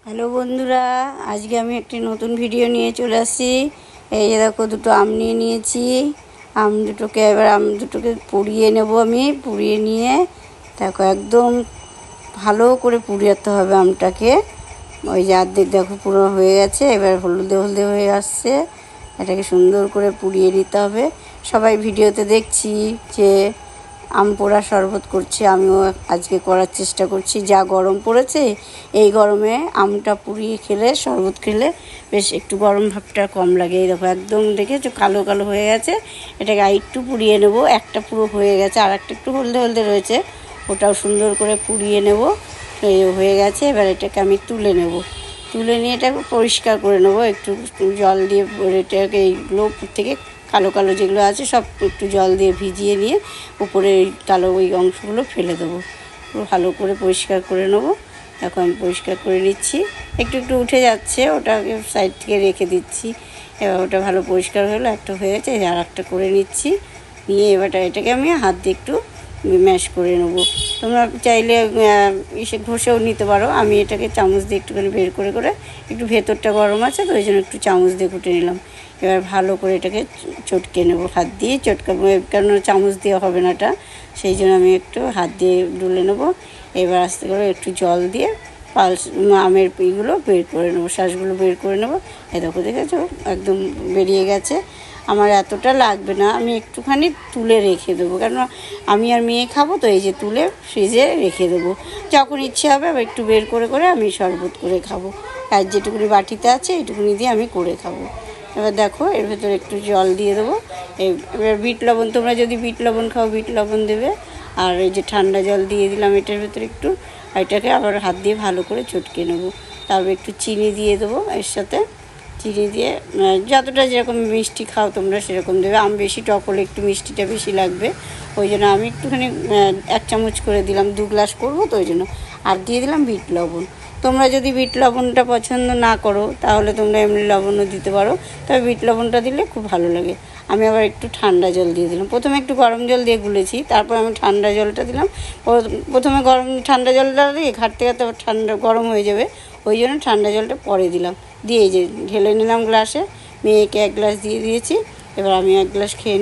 Hello বন্ধুরা, আজকে আমি একটি নতুন ভিডিও নিয়ে চলে আসছি। এই যে দেখো, দুটো আম নিয়ে নিয়েছি। আম দুটোকে পুড়িয়ে নেব। আমি পুড়িয়ে নিয়ে দেখো একদম ভালো করে পুড়িয়ে হবে আমটাকে। ওই যে অর্ধেক দেখো পুরো হয়ে গেছে, এবার হলুদে হলুদে হয়ে আসছে। এটাকে সুন্দর করে পুড়িয়ে নিতে হবে। সবাই ভিডিওতে দেখছি যে আম পোড়া শরবত করছে, আমিও আজকে করার চেষ্টা করছি। যা গরম পড়েছে, এই গরমে আমটা পুড়িয়ে খেলে, শরবত খেলে বেশ একটু গরম ভাবটা কম লাগে। এই দেখো একদম দেখেছো কালো কালো হয়ে গেছে। এটাকে একটু পুড়িয়ে নেব। একটা পুরো হয়ে গেছে, আর একটা একটু হলদে হলদে রয়েছে, ওটাও সুন্দর করে পুড়িয়ে নেব। হয়ে গেছে, এবার এটাকে আমি তুলে নেব। তুলে নিয়ে এটাকে পরিষ্কার করে নেব একটু জল দিয়ে। এটাকে এইগুলো উপর থেকে কালো কালো যেগুলো আছে সব একটু জল দিয়ে ভিজিয়ে নিয়ে উপরে ওই কালো ওই অংশগুলো ফেলে দেবো। পুরো ভালো করে পরিষ্কার করে নেবো। এখন আমি পরিষ্কার করে নিচ্ছি। একটু একটু উঠে যাচ্ছে, ওটাকে সাইড থেকে রেখে দিচ্ছি। এবার ওটা ভালো পরিষ্কার হলো, একটা হয়ে গেছে, আর একটা করে নিচ্ছি। নিয়ে এবার এটাকে আমি হাত দিয়ে একটু ম্যাশ করে নেবো। তোমরা চাইলে ঘষেও নিতে পারো। আমি এটাকে চামচ দিয়ে একটুখানি বের করে করে, একটু ভেতরটা গরম আছে তো ওই জন্য একটু চামচ দিয়ে কুটে নিলাম। এবার ভালো করে এটাকে চটকে নেবো, হাত দিয়ে চটকাবো, কেন চামচ দিয়ে হবে না এটা, সেই জন্য আমি একটু হাত দিয়ে ডুলে নেবো। এবার আস্তে করে একটু জল দিয়ে আমের পিগুলো বের করে নেবো, শ্বাসগুলো বের করে নেবো। এই দেখো দেখেছো একদম বেরিয়ে গেছে। আমার এতটা লাগবে না, আমি একটুখানি তুলে রেখে দেবো, কেন আমি আর মেয়ে খাবো তো। এই যে তুলে ফ্রিজে রেখে দেবো, যখন ইচ্ছে হবে আবার একটু বের করে করে আমি শরবত করে খাবো। আর যেটুকুনি বাটিতে আছে এইটুকুনি দিয়ে আমি করে খাবো। এবার দেখো এর ভেতরে একটু জল দিয়ে দেবো। এবার বিট লবণ, তোমরা যদি বিট লবণ খাও বিট লবণ দেবে। আর এই যে ঠান্ডা জল দিয়ে দিলাম এটার ভেতরে একটু। এটাকে আবার হাত দিয়ে ভালো করে চটকে নেবো। তারপর একটু চিনি দিয়ে দেবো এর সাথে। চিনি দিয়ে যতটা যেরকম মিষ্টি খাও তোমরা সেরকম দেবে। আম বেশি টক হলে একটু মিষ্টিটা বেশি লাগবে, ওই জন্য আমি একটুখানি 1 চামচ করে দিলাম। 2 গ্লাস করবো তো ওই জন্য। আর দিয়ে দিলাম বিট লবণ। তোমরা যদি বিট লবণটা পছন্দ না করো তাহলে তোমরা এমনি লবণও দিতে পারো, তবে বিট লবণটা দিলে খুব ভালো লাগে। আমি আবার একটু ঠান্ডা জল দিয়ে দিলাম। প্রথমে একটু গরম জল দিয়ে গুলেছি, তারপর আমি ঠান্ডা জলটা দিলাম। প্রথমে ঠান্ডা জলটা দিয়ে ঘাটতে ঘাটতে আবার ঠান্ডা গরম হয়ে যাবে, ওই জন্য ঠান্ডা জলটা পরে দিলাম। দিয়ে এই যে ঢেলে নিলাম গ্লাসে। মেয়েকে 1 গ্লাস দিয়ে দিয়েছি, এবার আমি 1 গ্লাস খেয়ে